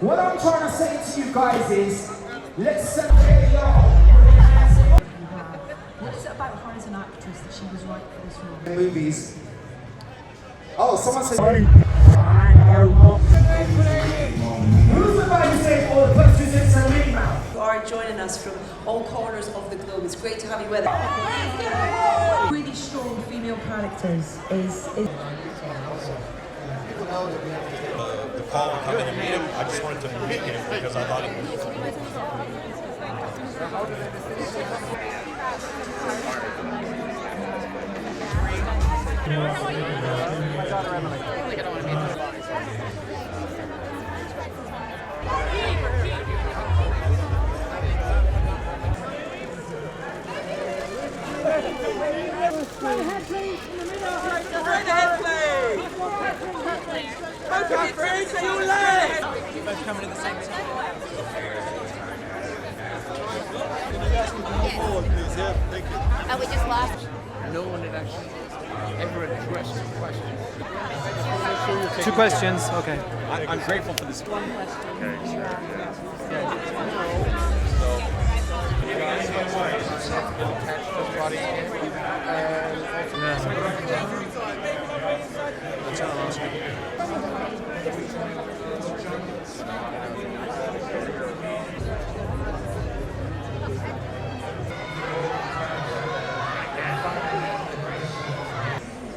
What I'm trying to say to you guys is, let's celebrate y'all. What's it about her as an actress that she was right for this role? Movies. Oh, someone said. Who's about to say all the questions in some email? You are joining us from all corners of the globe. It's great to have you with us. Really strong female characters is the call to come in and meet him, I just wanted to meet him because I thought he was coming at the same time. Oh, we just lost. No one had actually ever addressed the question. 2 questions, okay. I'm grateful for this. One question. Okay, sure.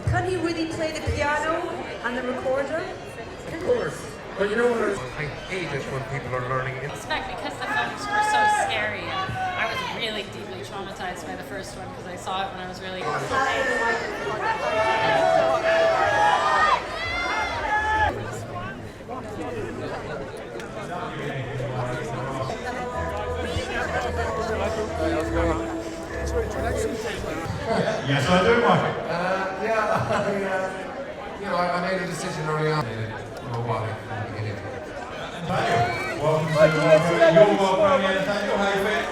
Can he really play the piano and the recorder? Of course. But you know what? I hate it when people are learning it. Because the films were so scary, and I was really deeply traumatized by the first one because I saw it when I was really young. Yes, I do, Mike. I made a decision early on. Robotic from the beginning. Nathaniel, welcome to your welcome, Nathaniel. How you feeling?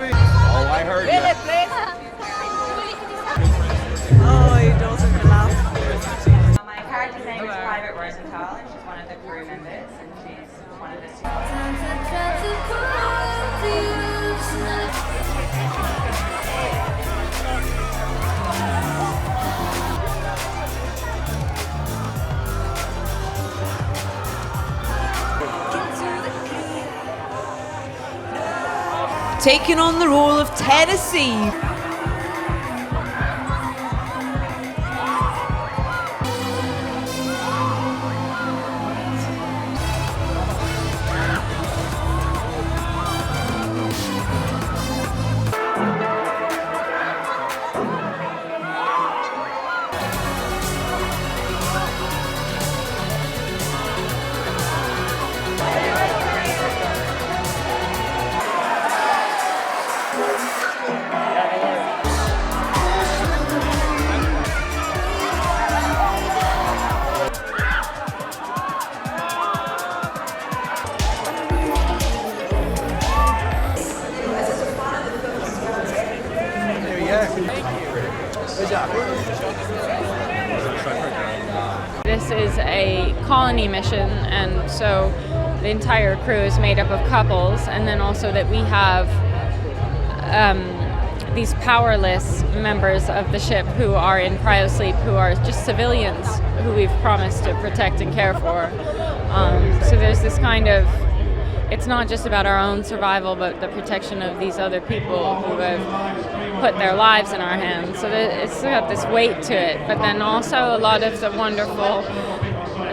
Oh, I heard you. Oh, he doesn't laugh. My character's name is Private Rosenthal, and she's one of the crew members, and she's one of the Taking on the role of Tennessee. This is a colony mission, and so the entire crew is made up of couples, and then also that we have these powerless members of the ship who are in cryosleep, who are just civilians who we've promised to protect and care for. So there's this kind of, it's not just about our own survival, but the protection of these other people who have put their lives in our hands. So it's got this weight to it, but then also a lot of the wonderful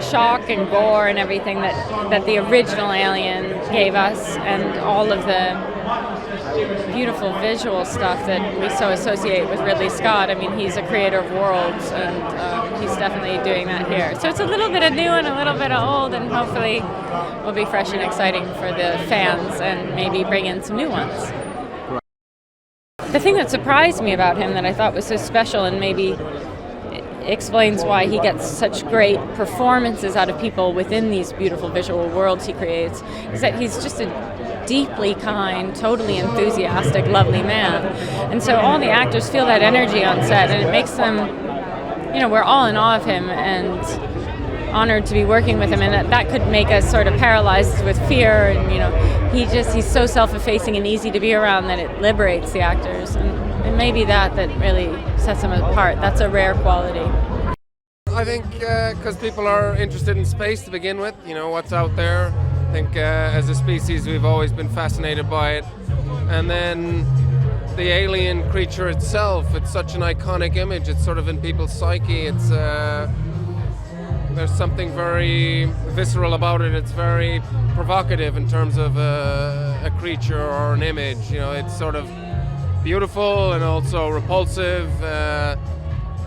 shock and gore and everything that the original Alien gave us, and all of the beautiful visual stuff that we so associate with Ridley Scott. I mean, he's a creator of worlds, and he's definitely doing that here. So it's a little bit of new and a little bit of old, and hopefully will be fresh and exciting for the fans, and maybe bring in some new ones. The thing that surprised me about him, that I thought was so special and maybe explains why he gets such great performances out of people within these beautiful visual worlds he creates, is that he's just a deeply kind, totally enthusiastic, lovely man. And so all the actors feel that energy on set, and it makes them, we're all in awe of him and honored to be working with him, and that could make us sort of paralyzed with fear, and he's so self-effacing and easy to be around that it liberates the actors, and maybe that really sets him apart. That's a rare quality. I think because people are interested in space to begin with, what's out there. I think as a species we've always been fascinated by it. And then the alien creature itself, it's such an iconic image. It's sort of in people's psyche. It's there's something very visceral about it. It's very provocative in terms of a creature or an image. It's sort of beautiful and also repulsive.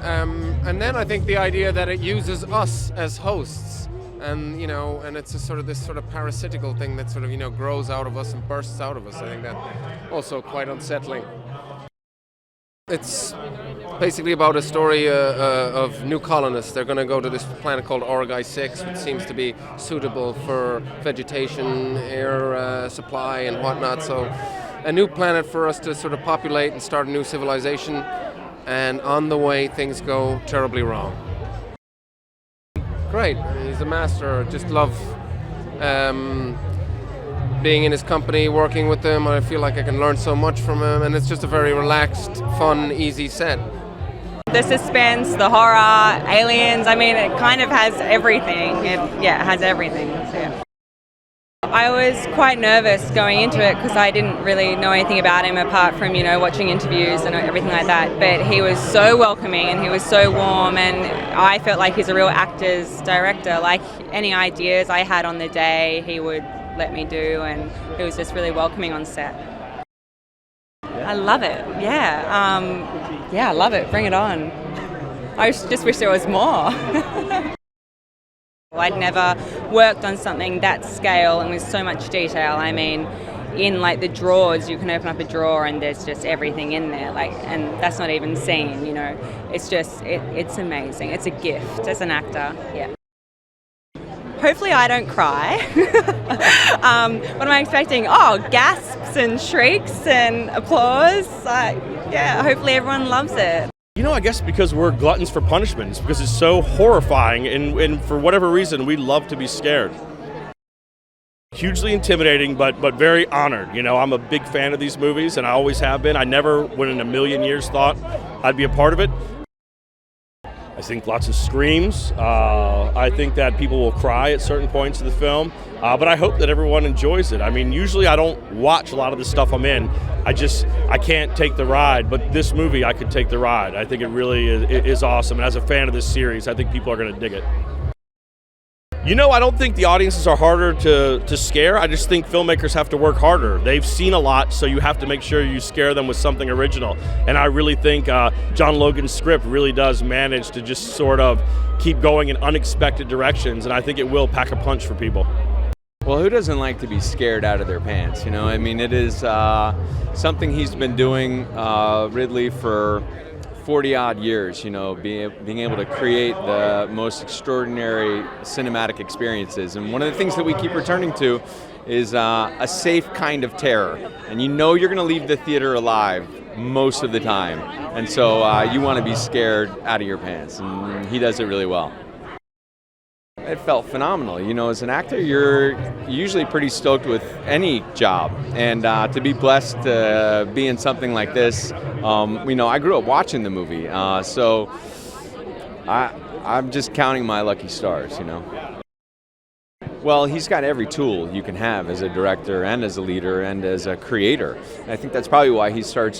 And then I think the idea that it uses us as hosts, and and it's this sort of parasitical thing that sort of grows out of us and bursts out of us. I think that also quite unsettling. It's basically about a story of new colonists. They're going to go to this planet called Origai 6, which seems to be suitable for vegetation, air supply, and whatnot. So, a new planet for us to sort of populate and start a new civilization. And on the way, things go terribly wrong. Great. He's a master. Just love being in his company, working with him. I feel like I can learn so much from him, and it's just a very relaxed, fun, easy set. The suspense, the horror, aliens, it kind of has everything. It has everything. So, yeah. I was quite nervous going into it because I didn't really know anything about him apart from, watching interviews and everything like that. But he was so welcoming and he was so warm, and I felt like he's a real actor's director. Like any ideas I had on the day, he would let me do, and he was just really welcoming on set. I love it. I love it. Bring it on. I just wish there was more. I'd never worked on something that scale and with so much detail. In the drawers, you can open up a drawer and there's just everything in there, and that's not even seen, It's just, it's amazing. It's a gift as an actor, yeah. Hopefully I don't cry. What am I expecting? Gasps and shrieks and applause. Hopefully everyone loves it. I guess because we're gluttons for punishment. It's because it's so horrifying, and for whatever reason, we love to be scared. Hugely intimidating, but very honored. I'm a big fan of these movies, and I always have been. I never, would in a million years, thought I'd be a part of it. I think lots of screams. I think that people will cry at certain points of the film, but I hope that everyone enjoys it. Usually I don't watch a lot of the stuff I'm in. I can't take the ride, but this movie I could take the ride. I think it really is awesome, and as a fan of this series, I think people are going to dig it. I don't think the audiences are harder to scare. I just think filmmakers have to work harder. They've seen a lot, so you have to make sure you scare them with something original. And I really think John Logan's script really does manage to just sort of keep going in unexpected directions, and I think it will pack a punch for people. Well, who doesn't like to be scared out of their pants? It is something he's been doing, Ridley, for 40-odd years, being able to create the most extraordinary cinematic experiences. And one of the things that we keep returning to is a safe kind of terror. And you're going to leave the theater alive most of the time. And so you want to be scared out of your pants. And he does it really well. It felt phenomenal. As an actor, you're usually pretty stoked with any job, and to be blessed to be in something like this, I grew up watching the movie, so I'm just counting my lucky stars, Well, he's got every tool you can have as a director and as a leader and as a creator. And I think that's probably why he starts,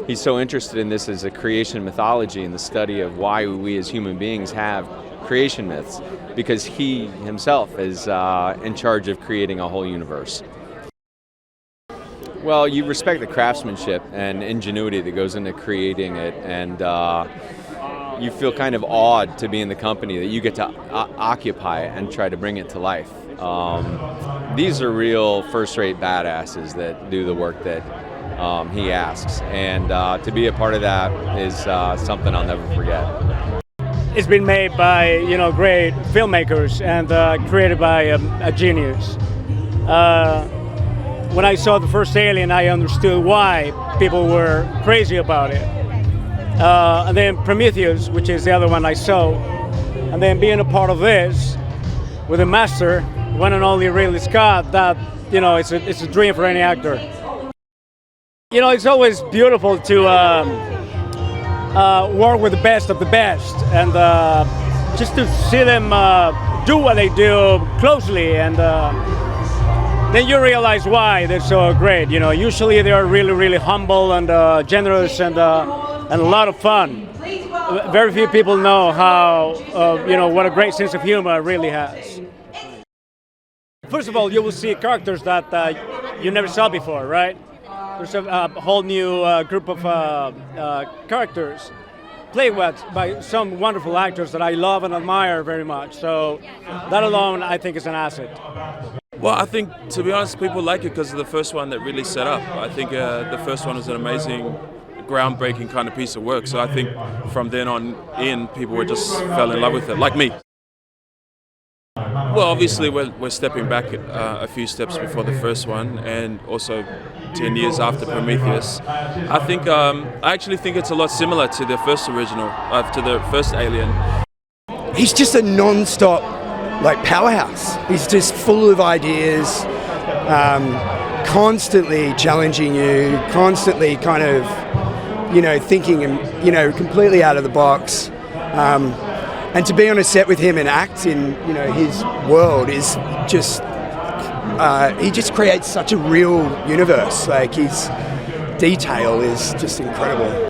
he's so interested in this as a creation mythology and the study of why we as human beings have creation myths, because he himself is in charge of creating a whole universe. Well, you respect the craftsmanship and ingenuity that goes into creating it, and you feel kind of awed to be in the company that you get to occupy it and try to bring it to life. These are real first-rate badasses that do the work that he asks, and to be a part of that is something I'll never forget. It's been made by great filmmakers and created by a genius. when I saw the first Alien, I understood why people were crazy about it. And then Prometheus, which is the other one I saw, and then being a part of this with a master, one and only Ridley Scott, that, you know, it's a dream for any actor. You know, it's always beautiful to work with the best of the best, and just to see them do what they do closely, and then you realize why they're so great. You know, usually they are really, really humble and generous and a lot of fun. Very few people know how, you know, what a great sense of humor it really has. First of all, you will see characters that you never saw before, right? There's a whole new group of characters played by some wonderful actors that I love and admire very much. So that alone, I think, is an asset. Well, I think, to be honest, people like it because of the first one that really set up. I think the first one was an amazing, groundbreaking kind of piece of work. So I think from then on in, people were just fell in love with it, like me. Well, obviously we're stepping back a few steps before the first one, and also 10 years after Prometheus. I actually think it's a lot similar to the first original, to the first Alien. He's just a non-stop, like, powerhouse. He's just full of ideas, constantly challenging you, constantly kind of, you know, thinking and, you know, completely out of the box. And to be on a set with him and act in, you know, his world is just, he just creates such a real universe. Like, his detail is just incredible.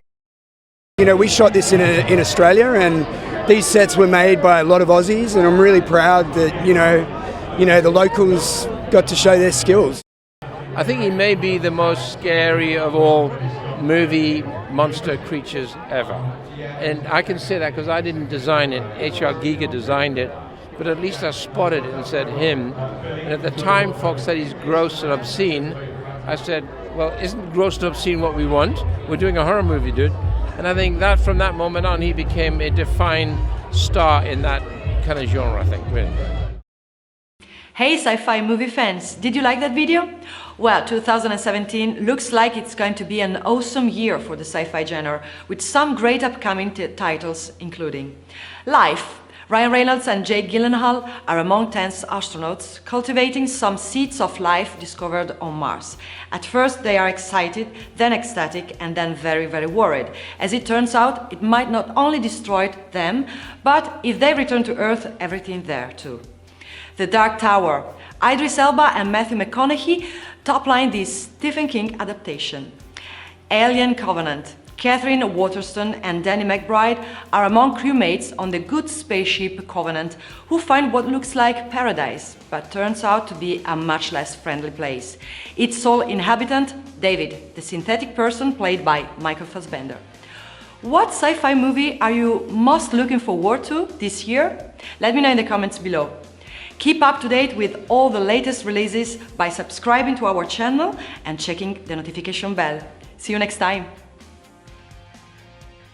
You know, we shot this in Australia, and these sets were made by a lot of Aussies, and I'm really proud that, you know, the locals got to show their skills. I think he may be the most scary of all movie monster creatures ever. And I can say that because I didn't design it. H.R. Giger designed it, but at least I spotted it and said him. And at the time folks said he's gross and obscene, I said, well, isn't gross and obscene what we want? We're doing a horror movie, dude. And I think that from that moment on, he became a defined star in that kind of genre, I think, really. Hey sci-fi movie fans, did you like that video? Well, 2017 looks like it's going to be an awesome year for the sci-fi genre, with some great upcoming titles including Life. Ryan Reynolds and Jake Gyllenhaal are among 10 astronauts cultivating some seeds of life discovered on Mars. At first they are excited, then ecstatic, and then very, very worried. As it turns out, it might not only destroy them, but if they return to Earth, everything there too. The Dark Tower. Idris Elba and Matthew McConaughey topline this Stephen King adaptation. Alien Covenant. Catherine Waterston and Danny McBride are among crewmates on the good spaceship Covenant, who find what looks like paradise, but turns out to be a much less friendly place. Its sole inhabitant, David, the synthetic person played by Michael Fassbender. What sci-fi movie are you most looking forward to this year? Let me know in the comments below. Keep up to date with all the latest releases by subscribing to our channel and checking the notification bell. See you next time!